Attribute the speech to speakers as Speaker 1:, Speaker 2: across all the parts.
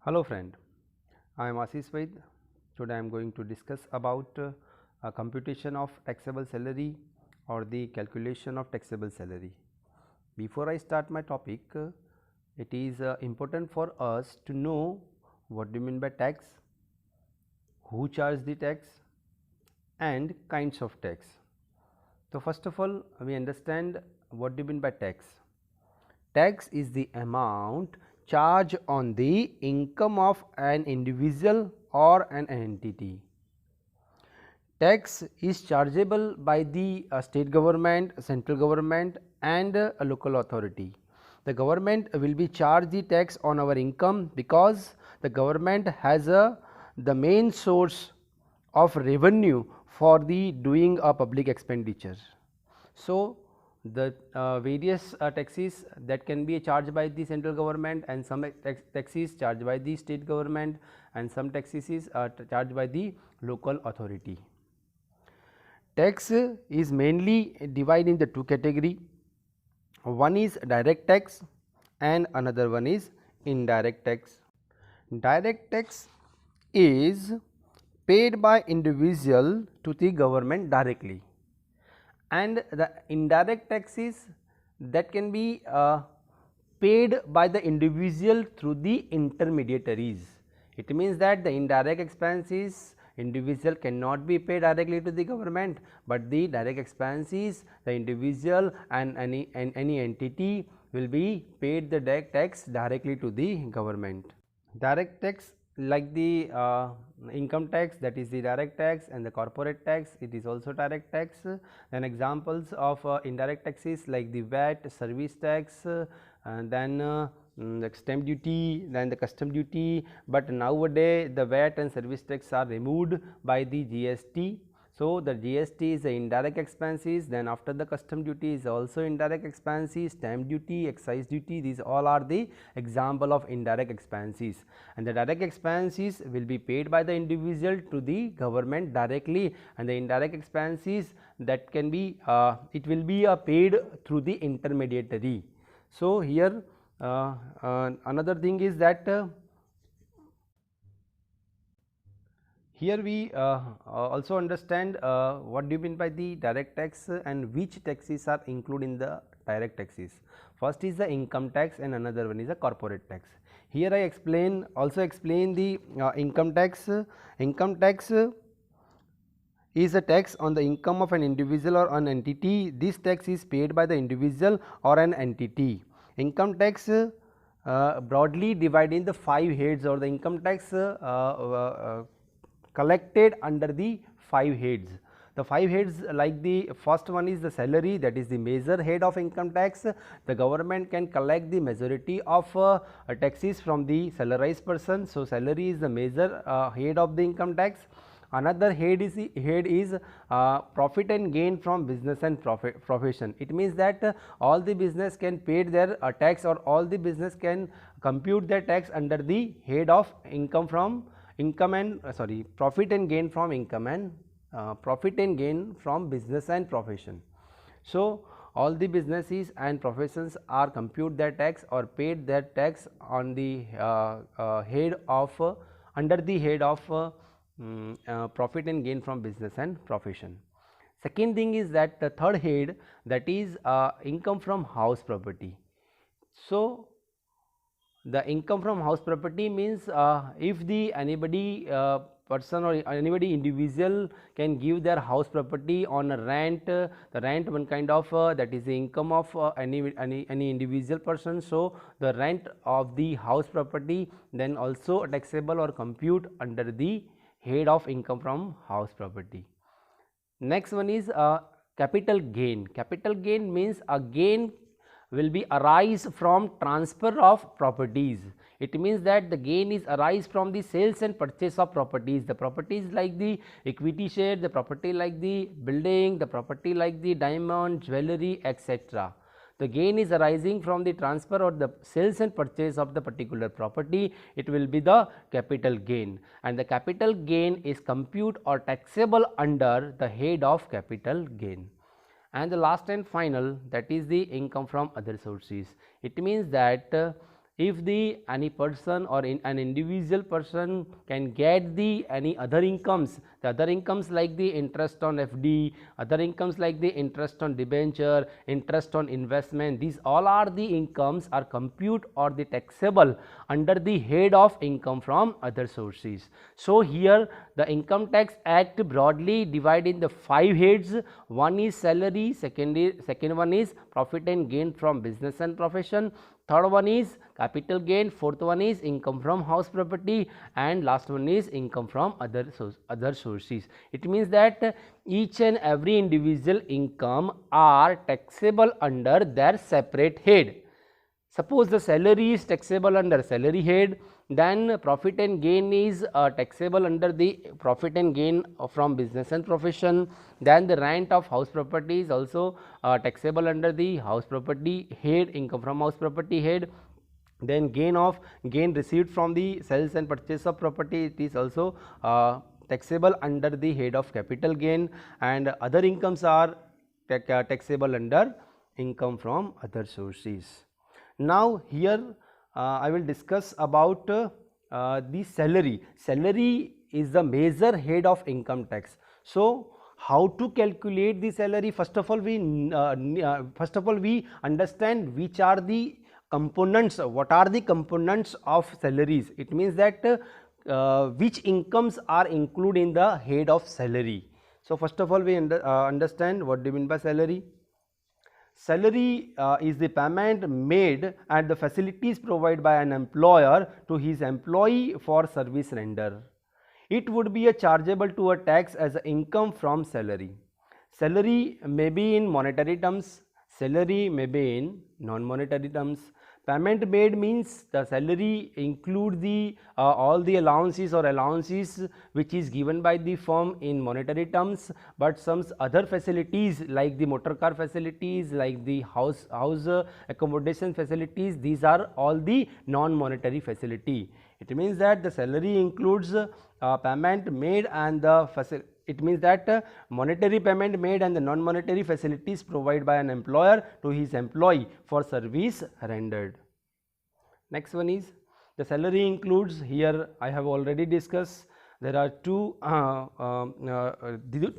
Speaker 1: Hello friend, I am Ashish Vaid. Today I am going to discuss about computation of taxable salary or the calculation of taxable salary. Before I start my topic, it is important for us to know what do you mean by tax, who charge the tax and kinds of tax. So, first of all we understand what do you mean by tax. Tax is the amount charged on the income of an individual or an entity. Tax is chargeable by the state government, central government and a local authority. The government will be charged the tax on our income because the government has the main source of revenue for the doing a public expenditure. So, the various taxes that can be charged by the central government and some taxes charged by the state government and some taxes is charged by the local authority. Tax is mainly divided into two categories. One is direct tax and another one is indirect tax. Direct tax is paid by individual to the government directly, and the indirect taxes that can be paid by the individual through the intermediaries. It means that the indirect expenses individual cannot be paid directly to the government, but the direct expenses the individual and any entity will be paid the direct tax directly to the government. Direct tax like the income tax, that is the direct tax, and the corporate tax, it is also direct tax. Then examples of indirect taxes like the VAT, service tax, and then the stamp duty, then the custom duty, but nowadays the VAT and service tax are removed by the GST. So, the GST is the indirect expenses, then after the custom duty is also indirect expenses, stamp duty, excise duty, these all are the example of indirect expenses, and the direct expenses will be paid by the individual to the government directly, and the indirect expenses that can be it will be paid through the intermediary. So, here another thing is that here we also understand what do you mean by the direct tax and which taxes are included in the direct taxes. First is the income tax and another one is the corporate tax. Here I also explain the income tax. Income tax is a tax on the income of an individual or an entity. This tax is paid by the individual or an entity. Income tax broadly divided in the 5 heads, or the income tax collected under the 5 heads. The 5 heads, like the first one is the salary, that is the major head of income tax. The government can collect the majority of taxes from the salarized person. So, salary is the major head of the income tax. Another head is profit and gain from business and profession. It means that all the business can pay their tax, or all the business can compute their tax under the head of profit and gain from income and profit and gain from business and profession. So, all the businesses and professions are compute their tax or paid their tax on the head of under the head of profit and gain from business and profession. Second thing is that the third head, that is income from house property. So, the income from house property means if the anybody person or anybody individual can give their house property on a rent, the rent one kind of that is the income of any individual person. So, the rent of the house property then also taxable or compute under the head of income from house property. Next one is capital gain. Capital gain means a gain will be arise from transfer of properties. It means that the gain is arise from the sales and purchase of properties. The properties like the equity share, the property like the building, the property like the diamond, jewelry, etc. The gain is arising from the transfer or the sales and purchase of the particular property. It will be the capital gain, and the capital gain is compute or taxable under the head of capital gain. And the last and final, that is the income from other sources. It means that if the any person or an individual person can get the any other incomes, the other incomes like the interest on FD, other incomes like the interest on debenture, interest on investment, these all are the incomes are compute or the taxable under the head of income from other sources. So here the Income Tax Act broadly divide in the 5 heads. One is salary, second one is profit and gain from business and profession, third one is capital gain, fourth one is income from house property, and last one is income from other sources. It means that each and every individual income are taxable under their separate head. Suppose the salary is taxable under salary head, then profit and gain is taxable under the profit and gain from business and profession, then the rent of house property is also taxable under the house property head, income from house property head, then gain received from the sales and purchase of property, it is also taxable under the head of capital gain, and other incomes are taxable under income from other sources. Now here I will discuss about the salary. Salary is the major head of income tax. So how to calculate the salary? First of all we understand which are the components, what are the components of salaries. It means that which incomes are included in the head of salary. So first of all we understand what do you mean by salary. Salary is the payment made and the facilities provided by an employer to his employee for service render. It would be chargeable to a tax as a income from salary. Salary may be in monetary terms, salary may be in non-monetary terms. Payment made means the salary include the all the allowances or allowances which is given by the firm in monetary terms, but some other facilities like the motor car facilities, like the house accommodation facilities, these are all the non-monetary facility. It means that the salary includes payment made and the facility. It means that monetary payment made and the non-monetary facilities provided by an employer to his employee for service rendered. Next one is the salary includes, here I have already discussed, there are two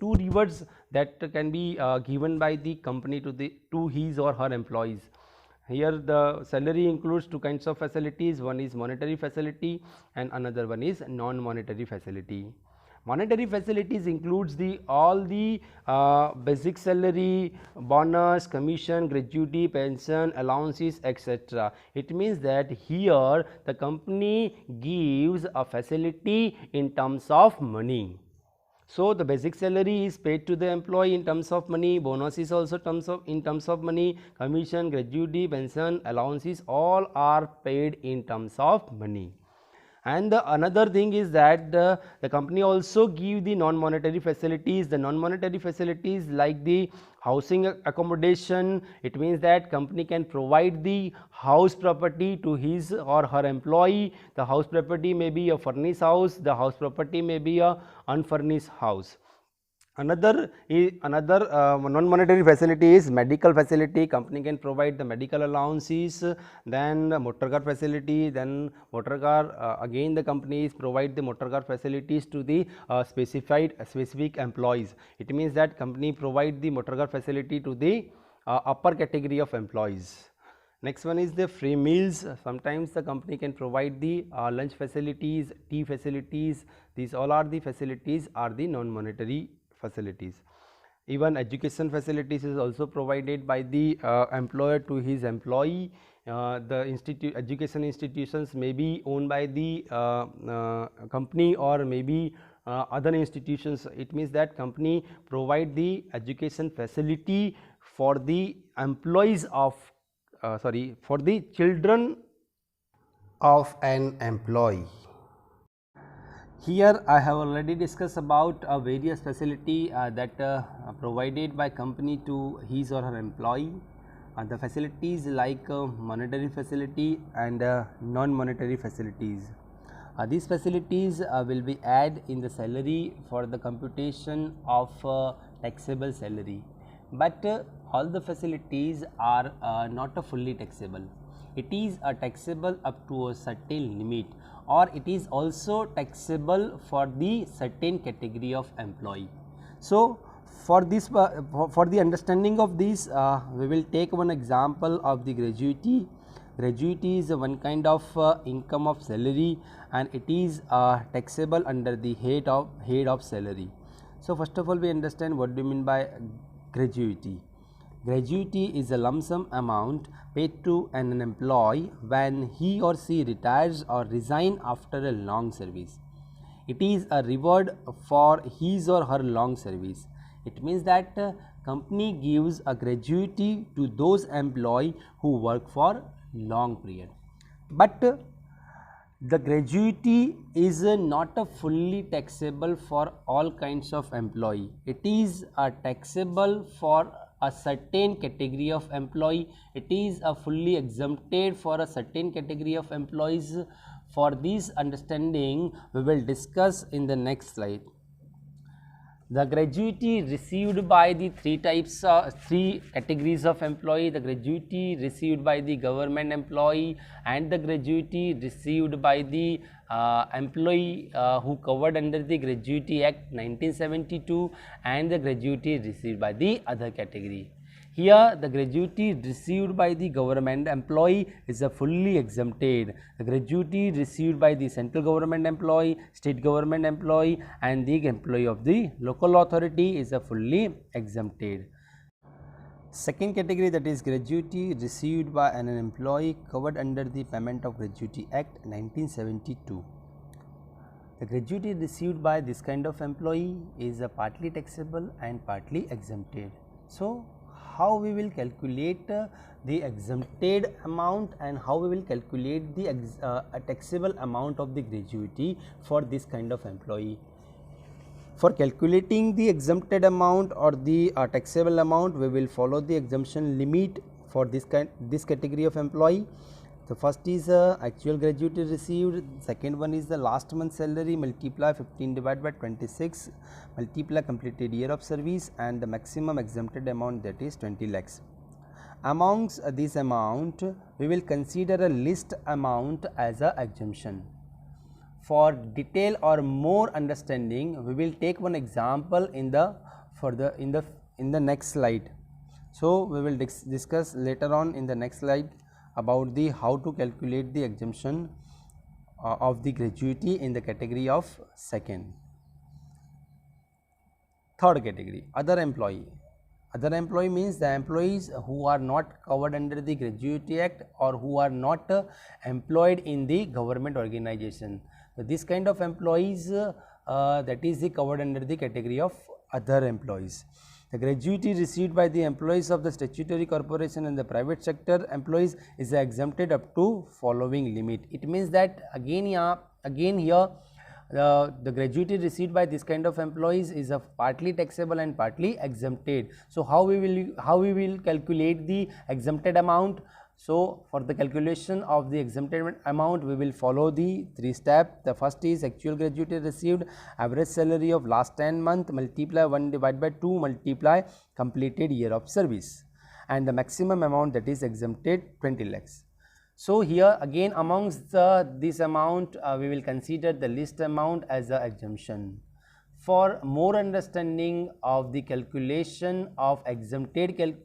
Speaker 1: rewards that can be given by the company to his or her employees. Here the salary includes two kinds of facilities, one is monetary facility and another one is non-monetary facility. Monetary facilities includes all the basic salary, bonus, commission, gratuity, pension, allowances, etc. It means that here the company gives a facility in terms of money. So the basic salary is paid to the employee in terms of money, bonus is also in terms of money, commission, gratuity, pension, allowances, all are paid in terms of money. And the another thing is that the company also give the non-monetary facilities. The non-monetary facilities like the housing accommodation, it means that company can provide the house property to his or her employee. The house property may be a furnished house, the house property may be a unfurnished house. Another non-monetary facility is medical facility. Company can provide the medical allowances, then motor car facility, then motor car again the companies provide the motor car facilities to the specific employees. It means that company provide the motor car facility to the upper category of employees. Next one is the free meals. Sometimes the company can provide the lunch facilities, tea facilities. These all are the facilities are the non-monetary facilities. Even education facilities is also provided by the employer to his employee. The education institutions may be owned by the company or maybe other institutions. It means that company provide the education facility for the employees of for the children of an employee. Here I have already discussed about various facility that provided by company to his or her employee. The facilities like monetary facility and non-monetary facilities. These facilities will be added in the salary for the computation of taxable salary, but all the facilities are not fully taxable.
Speaker 2: it is taxable up to a certain limit, or it is also taxable for the certain category of employee. So, for this for the understanding of this, we will take one example of the gratuity. Gratuity is one kind of income of salary, and it is taxable under the head of salary. So, first of all, we understand what do you mean by gratuity. Gratuity is a lump sum amount paid to an employee when he or she retires or resigns after a long service. It is a reward for his or her long service. It means that company gives a gratuity to those employees who work for long period. But the gratuity is not a fully taxable for all kinds of employee. It is taxable for a certain category of employee. It is fully exempted for a certain category of employees. For this understanding, we will discuss in the next slide. The gratuity received by the three categories of employee: the gratuity received by the government employee, and the gratuity received by the employee who covered under the Gratuity Act 1972, and the gratuity received by the other category. Here, the gratuity received by the government employee is a fully exempted. The gratuity received by the central government employee, state government employee, and the employee of the local authority is a fully exempted. Second category, that is gratuity received by an employee covered under the Payment of Gratuity Act 1972. The gratuity received by this kind of employee is a partly taxable and partly exempted. So, how we will calculate the exempted amount and how we will calculate the taxable amount of the gratuity for this kind of employee. For calculating the exempted amount or the taxable amount, we will follow the exemption limit for this category of employee. The first is actual gratuity received, second one is the last month's salary multiply 15 divided by 26 multiply completed year of service, and the maximum exempted amount, that is 20 lakhs. Amongst this amount, we will consider a list amount as a exemption. For detail or more understanding, we will take one example in the next slide. So, we will discuss later on in the next slide about the how to calculate the exemption of the gratuity in the category of second. Third category, other employee. Other employee means the employees who are not covered under the Gratuity Act or who are not employed in the government organization. So, this kind of employees that is covered under the category of other employees. The gratuity received by the employees of the statutory corporation and the private sector employees is exempted up to following limit. It means that again here the gratuity received by this kind of employees is partly taxable and partly exempted. So, how we will calculate the exempted amount? So, for the calculation of the exempted amount, we will follow the 3 steps. The first is actual gratuity received, average salary of last 10 months multiply 1 divided by 2 multiply completed year of service, and the maximum amount, that is exempted 20 lakhs. So, here again amongst this amount we will consider the least amount as a exemption. For more understanding of the calculation of exempted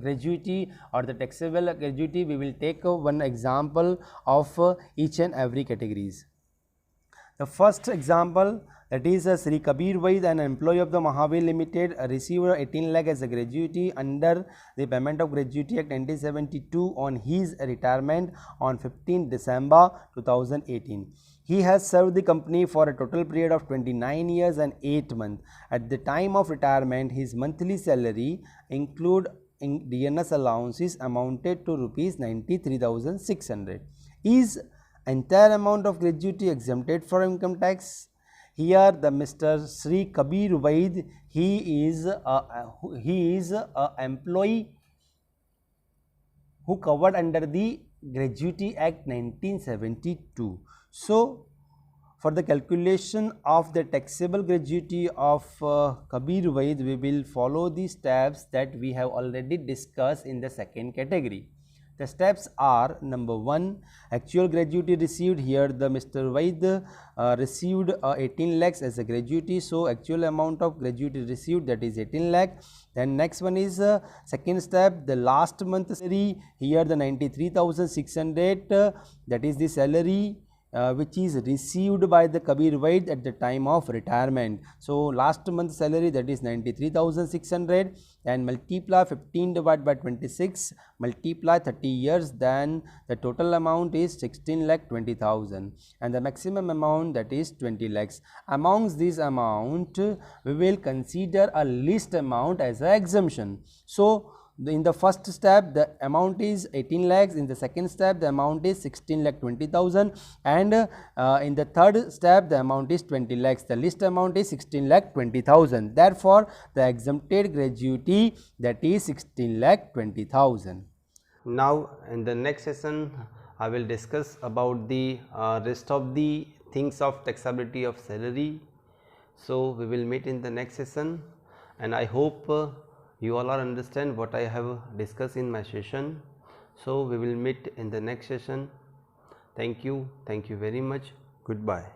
Speaker 2: gratuity or the taxable gratuity, we will take one example of each and every categories. The first example, that is Sri Kabir Vaid, an employee of the Mahavir Limited, received 18 lakh as a gratuity under the Payment of Gratuity Act 1972 on his retirement on 15 December 2018. He has served the company for a total period of 29 years and 8 months. At the time of retirement, his monthly salary include DNS allowances amounted to rupees 93,600. Is entire amount of gratuity exempted from income tax? Here the Mr. Sri Kabir Vaid, he is a employee who covered under the Gratuity Act 1972. So, for the calculation of the taxable gratuity of Kabir Vaid, we will follow the steps that we have already discussed in the second category. The steps are: number 1, actual gratuity received. Here the Mr. Vaid received 18 lakhs as a gratuity, so actual amount of gratuity received, that is 18 lakh. Then next one is second step, the last month salary. Here the 93,600, that is the salary which is received by the Kabir Vaid at the time of retirement. So last month salary, that is 93,600, and multiply 15 divided by 26, multiply 30 years, then the total amount is 16,20,000, and the maximum amount, that is 20 lakhs. Amongst this amount, we will consider a least amount as an exemption. So in the first step the amount is 18 lakhs, in the second step the amount is 16,20,000, and in the third step the amount is 20 lakhs. The least amount is 16,20,000. Therefore, the exempted gratuity, that is 16,20,000.
Speaker 1: Now in the next session I will discuss about the rest of the things of taxability of salary. So we will meet in the next session, and I hope you all are understand what I have discussed in my session. So we will meet in the next session. Thank you very much. Goodbye.